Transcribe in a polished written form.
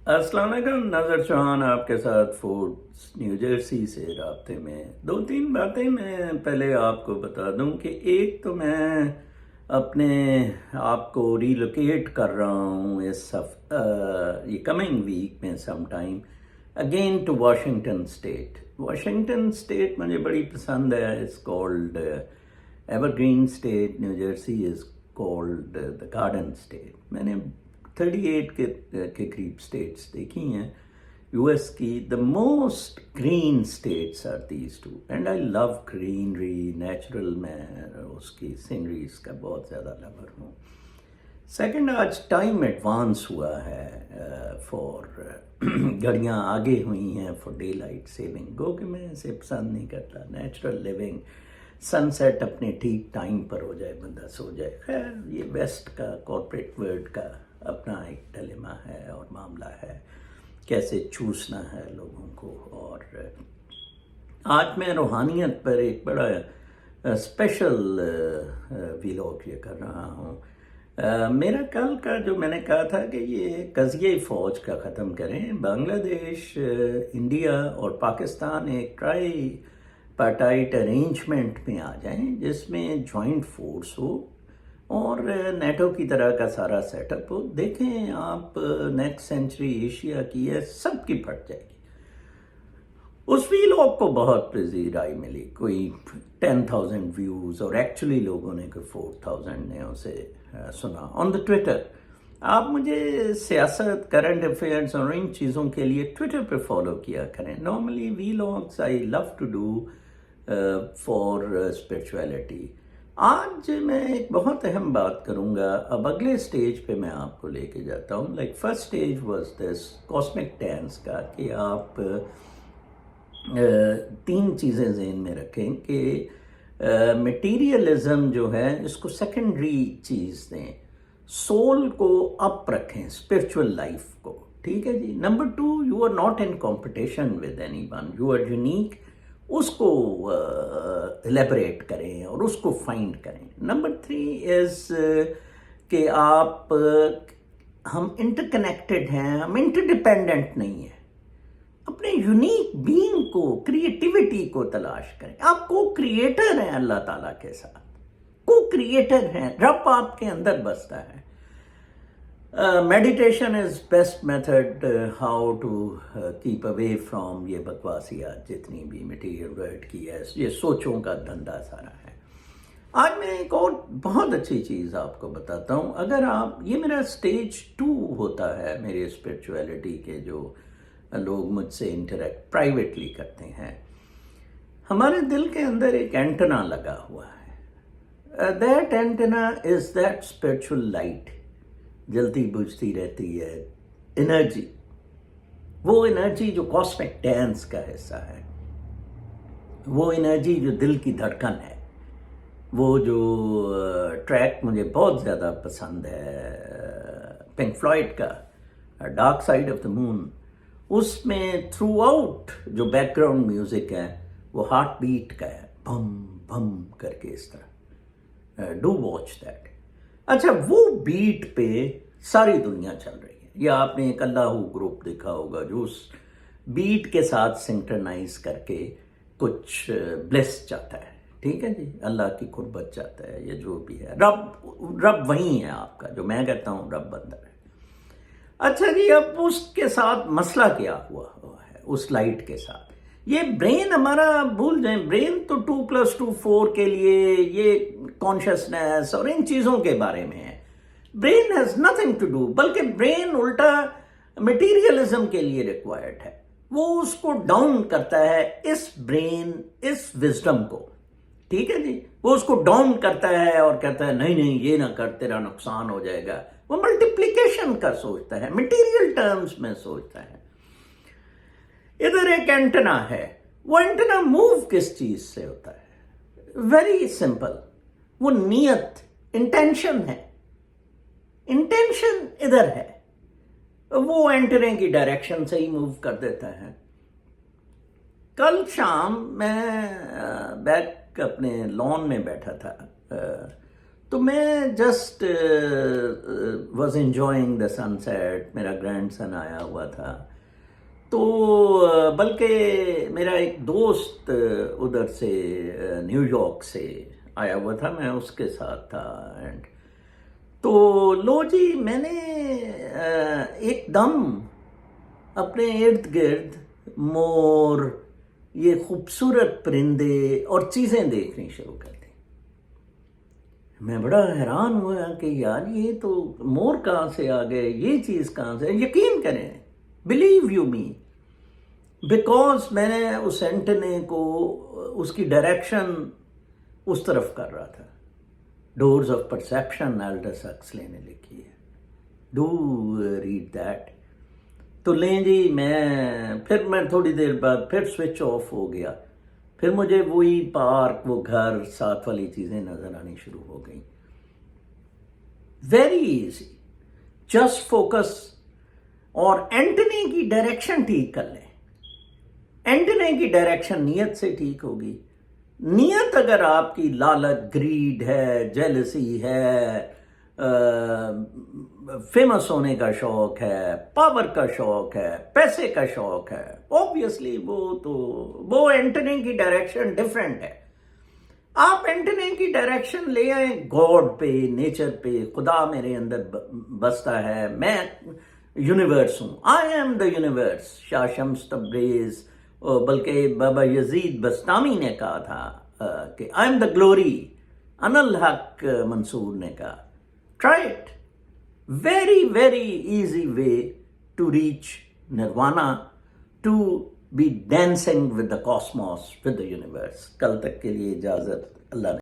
अस्सलाम वालेकुम। नज़र चौहान आपके साथ फूड्स न्यू जर्सी से रابطے में। दो तीन बातें मैं पहले आपको बता दूं कि एक तो मैं अपने आप को रीलोकेट कर रहा हूं ये कमिंग वीक में some time again to Washington state. Washington state मुझे बड़ी पसंद है। It's called evergreen state. New Jersey is called the garden state. मैंने 38 के करीब स्टेट्स देखी हैं यूएस की। The most green states are these two and I love greenery natural. मैं उसकी सीनरीज का बहुत ज़्यादा लवर हूँ। सेकंड, आज टाइम एडवांस हुआ है फॉर घड़ियाँ आगे हुई हैं फॉर डे लाइट सेविंग। गो कि मैं इसे पसंद नहीं करता। नेचुरल लिविंग, सनसेट अपने ठीक टाइम पर हो जाए, बंदा सो जाए। खैर ये वेस्ट का कॉर्पोरेट वर्ल्ड का अपना एक डिलेमा है और मामला है, कैसे चूसना है लोगों को। और आज मैं रूहानियत पर एक बड़ा स्पेशल व्लॉग ये कर रहा हूँ। मेरा कल का जो मैंने कहा था कि ये कज़िये फ़ौज का ख़त्म करें, बांग्लादेश, इंडिया और पाकिस्तान एक ट्राई पार्टाइट अरेंजमेंट में आ जाएं जिसमें जॉइंट फोर्स हो और नेटो की तरह का सारा सेटअप हो। देखें आप, नेक्स्ट सेंचुरी एशिया की है, सबकी फट जाएगी। उस व्लॉग को बहुत राय मिली, कोई 10,000 व्यूज़, और एक्चुअली लोगों ने कोई 4,000 ने उसे सुना ऑन द ट्विटर। आप मुझे सियासत, करंट अफेयर्स और इन चीज़ों के लिए ट्विटर पे फॉलो किया करें। Normally vlogs I love to do for spirituality. आज मैं एक बहुत अहम बात करूंगा। अब अगले स्टेज पे मैं आपको लेके जाता हूँ। Like first stage was this cosmic dance का, कि आप तीन चीज़ें ज़हन में रखें कि मटीरियलिज्म जो है इसको सेकेंडरी चीज़ दें, सोल को अप रखें, स्पिरिचुअल लाइफ को। ठीक है जी। Number 2, you are not in competition with anyone, you are unique. उसको एलेबरेट करें और उसको फाइंड करें। नंबर 3 इज़ कि आप हम इंटरकनेक्टेड हैं, हम इंटरडिपेंडेंट नहीं हैं। अपने यूनिक बीइंग को, क्रिएटिविटी को तलाश करें। आप को क्रिएटर हैं अल्लाह ताला के साथ, को क्रिएटर हैं, रब आपके अंदर बसता है। Meditation is best method how to keep away from ये बकवासियात जितनी भी मटीरियल वर्ल्ड की है, ये सोचों का धंधा सारा है। आज मैं एक और बहुत अच्छी चीज़ आपको बताता हूँ। अगर आप, ये मेरा स्टेज 2 होता है मेरी स्पिरिचुअलिटी के, जो लोग मुझसे इंटरेक्ट प्राइवेटली करते हैं। हमारे दिल के अंदर एक एंटेना लगा हुआ है। That antenna is that spiritual light, जलती बुझती रहती है एनर्जी। वो एनर्जी जो कॉस्मिक डांस का हिस्सा है, वो एनर्जी जो दिल की धड़कन है। वो जो ट्रैक मुझे बहुत ज़्यादा पसंद है पिंक फ्लॉयड का, dark side of the moon, उसमें थ्रू आउट जो बैकग्राउंड म्यूज़िक है वो हार्ट बीट का है, भम भम करके इस तरह। Do watch that. अच्छा, वो बीट पे सारी दुनिया चल रही है। या आपने एक अल्लाहू ग्रुप देखा होगा जो उस बीट के साथ सिंक्रोनाइज करके कुछ ब्लेस चाहता है। ठीक है जी, अल्लाह की कुर्बत चाहता है, या जो भी है। रब वही है आपका, जो मैं कहता हूँ रब अंदर है। अच्छा जी, अब उसके साथ मसला क्या हुआ है उस लाइट के साथ? ये ब्रेन हमारा भूल जाए, ब्रेन तो 2+2 4 के लिए, ये कॉन्शियसनेस और इन चीज़ों के बारे में है। Brain has nothing to do, बल्कि ब्रेन उल्टा मटीरियलिज्म के लिए रिक्वायर्ड है। वो उसको डाउन करता है, इस ब्रेन, इस विजडम को। ठीक है जी, वो उसको डाउन करता है और कहता है नहीं नहीं ये ना कर, तेरा नुकसान हो जाएगा। वो मल्टीप्लिकेशन का सोचता है, मटेरियल टर्म्स में सोचता है। इधर एक एंटेना है। वो एंटेना मूव किस चीज से होता है? वेरी सिंपल, वो नियत, इंटेंशन है। इंटेंशन इधर है, वो एंटेने की डायरेक्शन से ही मूव कर देता है। कल शाम मैं बैक अपने लॉन में बैठा था, تو میں just was enjoying the sunset. میرا گرینڈ سن آیا ہوا تھا، تو بلکہ میرا ایک دوست ادھر سے نیو یارک سے آیا ہوا تھا، میں اس کے ساتھ تھا. اینڈ تو لو جی، میں نے ایک دم اپنے ارد گرد مور، یہ خوبصورت پرندے اور چیزیں دیکھنی شروع کر دی. میں بڑا حیران ہوا کہ یار یہ تو مور کہاں سے آ گئے، یہ چیز کہاں سے. یقین کریں، بلیو یو می، بیکاز میں نے اس اینٹنے کو، اس کی ڈائریکشن اس طرف کر رہا تھا. ڈورز آف پرسیپشن الڈس ہکسلے نے لکھی ہے، ڈو ریڈ دیٹ. تو لیں جی، میں تھوڑی دیر بعد پھر سوئچ آف ہو گیا. پھر مجھے وہی پارک، وہ گھر، ساتھ والی چیزیں نظر آنی شروع ہو گئیں. Very easy, just focus. اور اینٹنے کی ڈائریکشن ٹھیک کر لیں. اینٹنے کی ڈائریکشن نیت سے ٹھیک ہوگی. نیت اگر آپ کی لالچ، گریڈ ہے، جیلسی ہے، فیمس ہونے کا شوق ہے، پاور کا شوق ہے، پیسے کا شوق ہے، اوبویسلی وہ اینٹنے کی ڈائریکشن ڈیفرنٹ ہے. آپ اینٹنے کی ڈائریکشن لے آئیں گاڈ پہ، نیچر پہ. خدا میرے اندر بستا ہے، میں یونیورس ہوں، آئی ایم دا یونیورس. شاہ شمس تبریز، بلکہ بابا یزید بستامی نے کہا تھا کہ آئی ایم دا گلوری. انا الحق منصور نے کہا. Try it. Very, very easy way to reach nirvana, to be dancing with the cosmos, with the universe. کل تک کے لیے اجازت. اللہ نے